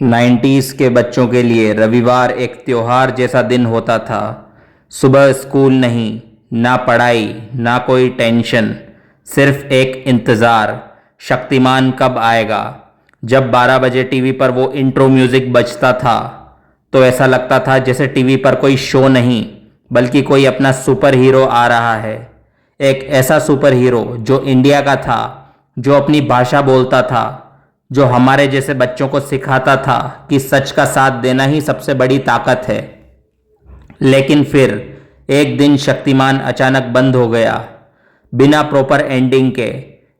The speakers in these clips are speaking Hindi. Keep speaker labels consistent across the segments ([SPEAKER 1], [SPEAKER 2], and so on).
[SPEAKER 1] 90s के बच्चों के लिए रविवार एक त्योहार जैसा दिन होता था। सुबह स्कूल नहीं, ना पढ़ाई, ना कोई टेंशन, सिर्फ एक इंतज़ार, शक्तिमान कब आएगा। जब 12 बजे टीवी पर वो इंट्रो म्यूज़िक बजता था तो ऐसा लगता था जैसे टीवी पर कोई शो नहीं बल्कि कोई अपना सुपर हीरो आ रहा है। एक ऐसा सुपर हीरो जो इंडिया का था, जो अपनी भाषा बोलता था, जो हमारे जैसे बच्चों को सिखाता था कि सच का साथ देना ही सबसे बड़ी ताकत है। लेकिन फिर एक दिन शक्तिमान अचानक बंद हो गया, बिना प्रॉपर एंडिंग के,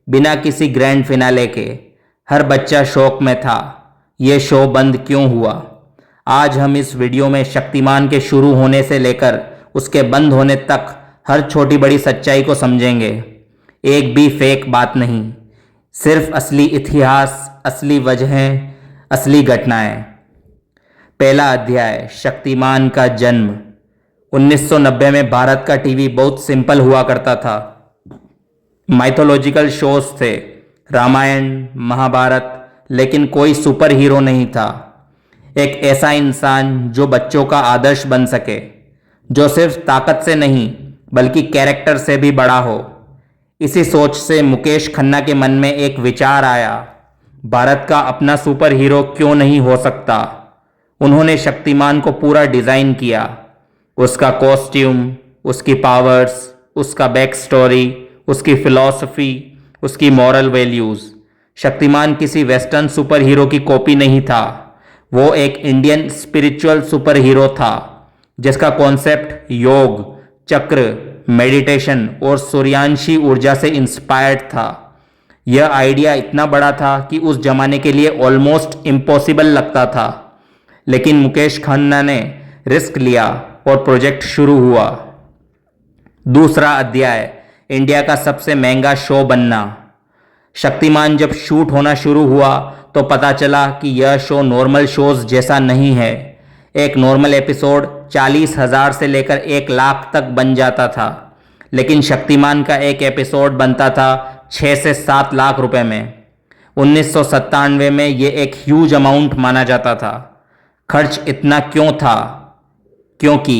[SPEAKER 1] बिना किसी ग्रैंड फिनाले के। हर बच्चा शौक में था, ये शो बंद क्यों हुआ। आज हम इस वीडियो में शक्तिमान के शुरू होने से लेकर उसके बंद होने तक हर छोटी बड़ी सच्चाई को समझेंगे। एक भी फेक बात नहीं, सिर्फ असली इतिहास, असली वजहें, असली घटनाएं। पहला अध्याय, शक्तिमान का जन्म। 1990 में भारत का टीवी बहुत सिंपल हुआ करता था। माइथोलॉजिकल शोज थे, रामायण, महाभारत, लेकिन कोई सुपर हीरो नहीं था। एक ऐसा इंसान जो बच्चों का आदर्श बन सके, जो सिर्फ ताकत से नहीं बल्कि कैरेक्टर से भी बड़ा हो। इसी सोच से मुकेश खन्ना के मन में एक विचार आया, भारत का अपना सुपर हीरो क्यों नहीं हो सकता। उन्होंने शक्तिमान को पूरा डिज़ाइन किया, उसका कॉस्ट्यूम, उसकी पावर्स, उसका बैक स्टोरी, उसकी फिलॉसफी, उसकी मॉरल वैल्यूज़। शक्तिमान किसी वेस्टर्न सुपर हीरो की कॉपी नहीं था, वो एक इंडियन स्पिरिचुअल सुपर हीरो था जिसका कॉन्सेप्ट योग, चक्र, मेडिटेशन और सूर्यांशी ऊर्जा से इंस्पायर्ड था। यह आइडिया इतना बड़ा था कि उस जमाने के लिए ऑलमोस्ट इम्पॉसिबल लगता था, लेकिन मुकेश खन्ना ने रिस्क लिया और प्रोजेक्ट शुरू हुआ। दूसरा अध्याय, इंडिया का सबसे महंगा शो बनना। शक्तिमान जब शूट होना शुरू हुआ तो पता चला कि यह शो नॉर्मल शोज जैसा नहीं है। एक नॉर्मल एपिसोड 40,000 से लेकर 1 लाख तक बन जाता था, लेकिन शक्तिमान का एक एपिसोड बनता था 6 से 7 लाख रुपए में। 1997 में ये एक ह्यूज अमाउंट माना जाता था। खर्च इतना क्यों था? क्योंकि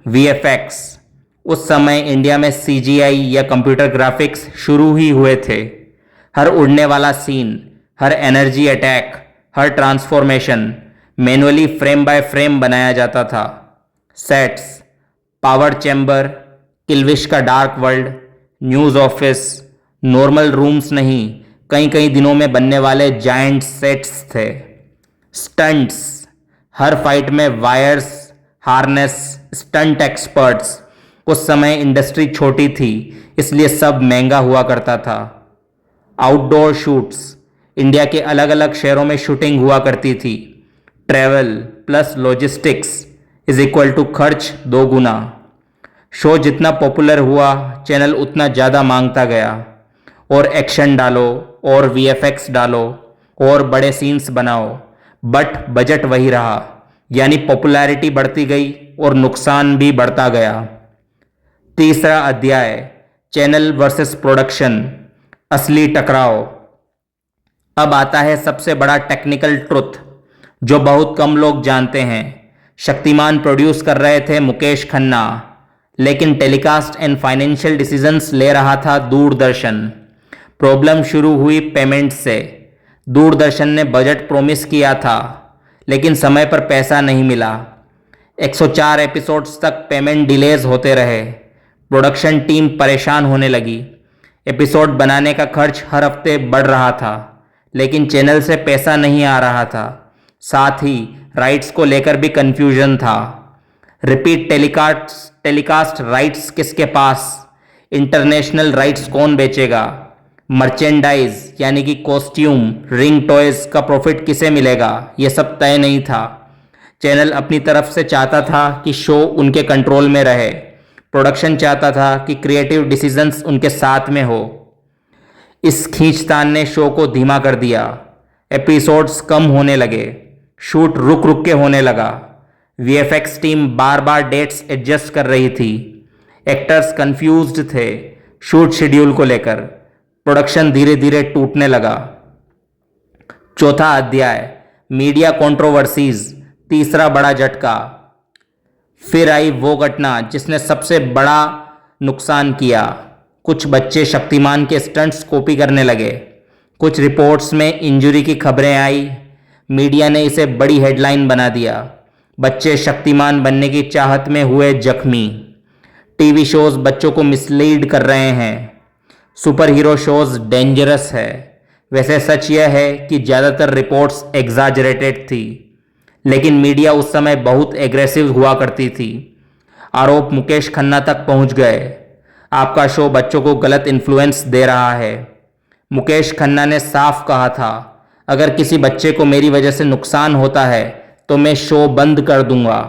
[SPEAKER 1] वीएफएक्स, उस समय इंडिया में सीजीआई या कंप्यूटर ग्राफिक्स शुरू ही हुए थे। हर उड़ने वाला सीन, हर एनर्जी अटैक, हर transformation manually frame by frame बनाया जाता था। सेट्स, पावर चैम्बर, किल्विश का dark world, news office, normal rooms नहीं, कई कई दिनों में बनने वाले जायंट सेट्स थे। स्टंट्स, हर फाइट में वायर्स, हार्नेस, स्टंट एक्सपर्ट्स। उस समय इंडस्ट्री छोटी थी, इसलिए सब महंगा हुआ करता था। आउटडोर शूट्स, इंडिया के अलग अलग शहरों में शूटिंग हुआ करती थी। Travel plus logistics is equal to खर्च 2 गुना। शो जितना पॉपुलर हुआ, चैनल उतना ज़्यादा मांगता गया। और एक्शन डालो, और वीएफएक्स डालो, और बड़े सीन्स बनाओ, बट बजट वही रहा। यानी पॉपुलैरिटी बढ़ती गई और नुकसान भी बढ़ता गया। तीसरा अध्याय, चैनल वर्सेस प्रोडक्शन, असली टकराव। अब आता है सबसे बड़ा टेक्निकल ट्रुथ जो बहुत कम लोग जानते हैं। शक्तिमान प्रोड्यूस कर रहे थे मुकेश खन्ना, लेकिन टेलीकास्ट एंड फाइनेंशियल डिसीजंस ले रहा था दूरदर्शन। प्रॉब्लम शुरू हुई पेमेंट से। दूरदर्शन ने बजट प्रॉमिस किया था, लेकिन समय पर पैसा नहीं मिला। 104 एपिसोड्स तक पेमेंट डिलेज होते रहे। प्रोडक्शन टीम परेशान होने लगी। एपिसोड बनाने का खर्च हर हफ्ते बढ़ रहा था, लेकिन चैनल से पैसा नहीं आ रहा था। साथ ही राइट्स को लेकर भी कंफ्यूजन था। रिपीट टेलीकास्ट राइट्स किसके पास? इंटरनेशनल राइट्स कौन बेचेगा? मर्चेंडाइज यानी कि कॉस्ट्यूम, रिंग टॉयज का प्रॉफिट किसे मिलेगा? ये सब तय नहीं था। चैनल अपनी तरफ से चाहता था कि शो उनके कंट्रोल में रहे। प्रोडक्शन चाहता था कि क्रिएटिव डिसीजंस उनके साथ में हो। इस खींचतान ने शो को धीमा कर दिया। एपिसोड्स कम होने लगे, शूट रुक रुक के होने लगा। वीएफएक्स टीम बार बार डेट्स एडजस्ट कर रही थी। एक्टर्स कंफ्यूज्ड थे शूट शेड्यूल को लेकर। प्रोडक्शन धीरे धीरे टूटने लगा। चौथा अध्याय, मीडिया कंट्रोवर्सीज, तीसरा बड़ा झटका। फिर आई वो घटना जिसने सबसे बड़ा नुकसान किया। कुछ बच्चे शक्तिमान के स्टंट्स कॉपी करने लगे। कुछ रिपोर्ट्स में इंजरी की खबरें आई। मीडिया ने इसे बड़ी हेडलाइन बना दिया। बच्चे शक्तिमान बनने की चाहत में हुए जख्मी। टीवी शोज बच्चों को मिसलीड कर रहे हैं। सुपर हीरो शोज डेंजरस है। वैसे सच यह है कि ज़्यादातर रिपोर्ट्स एग्जाजरेटेड थी, लेकिन मीडिया उस समय बहुत एग्रेसिव हुआ करती थी। आरोप मुकेश खन्ना तक पहुंच गए। आपका शो बच्चों को गलत इन्फ्लुएंस दे रहा है। मुकेश खन्ना ने साफ कहा था, अगर किसी बच्चे को मेरी वजह से नुकसान होता है तो मैं शो बंद कर दूंगा।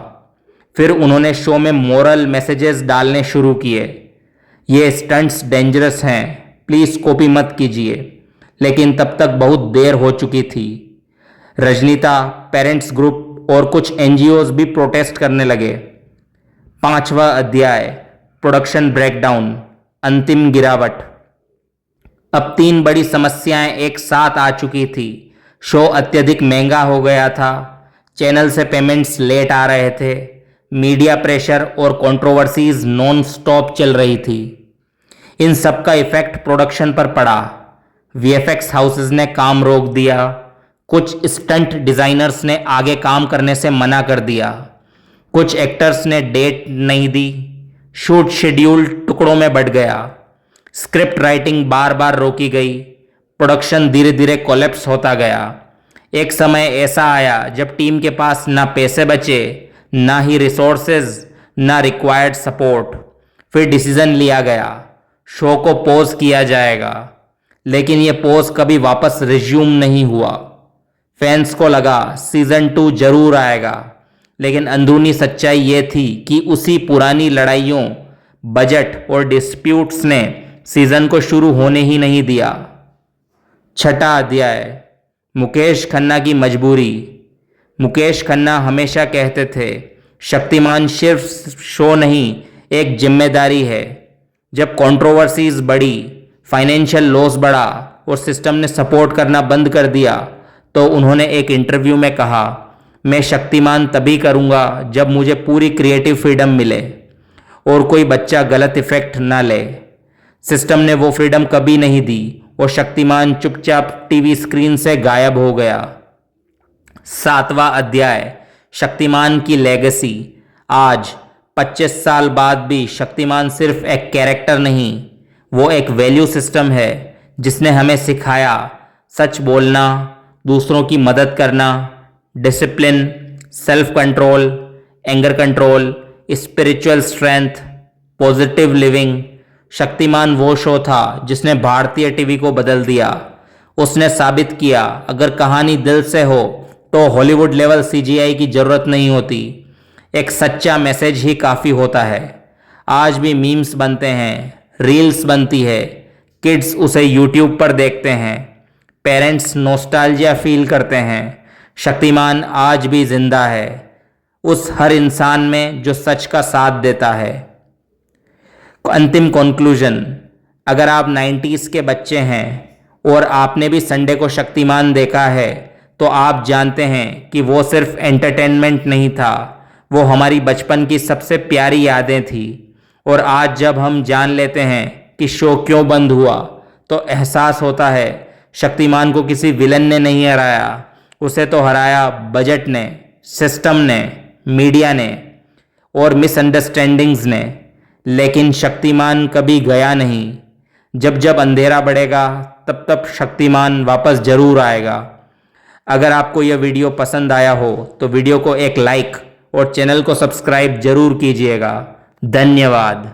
[SPEAKER 1] फिर उन्होंने शो में मोरल मैसेजेस डालने शुरू किए। ये स्टंट्स डेंजरस हैं, प्लीज़ कॉपी मत कीजिए। लेकिन तब तक बहुत देर हो चुकी थी। रजनीता, पेरेंट्स ग्रुप और कुछ एनजीओज भी प्रोटेस्ट करने लगे। 5वां अध्याय, प्रोडक्शन ब्रेकडाउन, अंतिम गिरावट। अब 3 बड़ी समस्याएं एक साथ आ चुकी थी। शो अत्यधिक महंगा हो गया था, चैनल से पेमेंट्स लेट आ रहे थे, मीडिया प्रेशर और कंट्रोवर्सीज नॉन स्टॉप चल रही थी। इन सब का इफेक्ट प्रोडक्शन पर पड़ा। वीएफएक्स हाउसेस ने काम रोक दिया। कुछ स्टंट डिजाइनर्स ने आगे काम करने से मना कर दिया। कुछ एक्टर्स ने डेट नहीं दी। शूट शेड्यूल टुकड़ों में बट गया। स्क्रिप्ट राइटिंग बार बार रोकी गई। प्रोडक्शन धीरे धीरे कोलैप्स होता गया। एक समय ऐसा आया जब टीम के पास ना पैसे बचे, ना ही रिसोर्सेज, ना रिक्वायर्ड सपोर्ट। फिर डिसीजन लिया गया, शो को पॉज किया जाएगा। लेकिन ये पॉज कभी वापस रिज्यूम नहीं हुआ। फैंस को लगा सीजन 2 जरूर आएगा, लेकिन अंदरूनी सच्चाई ये थी कि उसी पुरानी लड़ाइयों, बजट और डिस्प्यूट्स ने सीजन को शुरू होने ही नहीं दिया। 6वां अध्याय, मुकेश खन्ना की मजबूरी। मुकेश खन्ना हमेशा कहते थे, शक्तिमान सिर्फ शो नहीं, एक जिम्मेदारी है। जब कंट्रोवर्सीज बढ़ी, फाइनेंशियल लॉस बढ़ा और सिस्टम ने सपोर्ट करना बंद कर दिया, तो उन्होंने एक इंटरव्यू में कहा, मैं शक्तिमान तभी करूँगा जब मुझे पूरी क्रिएटिव फ्रीडम मिले और कोई बच्चा गलत इफेक्ट ना ले। सिस्टम ने वो फ्रीडम कभी नहीं दी और शक्तिमान चुपचाप टीवी स्क्रीन से गायब हो गया। 7वां अध्याय, शक्तिमान की लेगेसी। आज 25 साल बाद भी शक्तिमान सिर्फ एक कैरेक्टर नहीं, वो एक वैल्यू सिस्टम है जिसने हमें सिखाया सच बोलना, दूसरों की मदद करना, discipline, self control, anger control, spiritual strength, positive living. Shaktimaan वो शो था जिसने भारतीय टीवी को बदल दिया। उसने साबित किया, अगर कहानी दिल से हो तो हॉलीवुड लेवल सीजीआई की जरूरत नहीं होती। एक सच्चा मैसेज ही काफ़ी होता है। आज भी मीम्स बनते हैं, रील्स बनती है, किड्स उसे यूट्यूब पर देखते हैं, पेरेंट्स नॉस्टैल्जिया फील करते हैं। शक्तिमान आज भी जिंदा है, उस हर इंसान में जो सच का साथ देता है। अंतिम कंक्लूजन, अगर आप 90s के बच्चे हैं और आपने भी संडे को शक्तिमान देखा है, तो आप जानते हैं कि वो सिर्फ एंटरटेनमेंट नहीं था, वो हमारी बचपन की सबसे प्यारी यादें थी। और आज जब हम जान लेते हैं कि शो क्यों बंद हुआ, तो एहसास होता है शक्तिमान को किसी विलन ने नहीं हराया, उसे तो हराया बजट ने, सिस्टम ने, मीडिया ने और मिसअंडरस्टैंडिंग्स ने। लेकिन शक्तिमान कभी गया नहीं। जब जब अंधेरा बढ़ेगा, तब तब शक्तिमान वापस जरूर आएगा। अगर आपको यह वीडियो पसंद आया हो तो वीडियो को एक लाइक और चैनल को सब्सक्राइब जरूर कीजिएगा। धन्यवाद।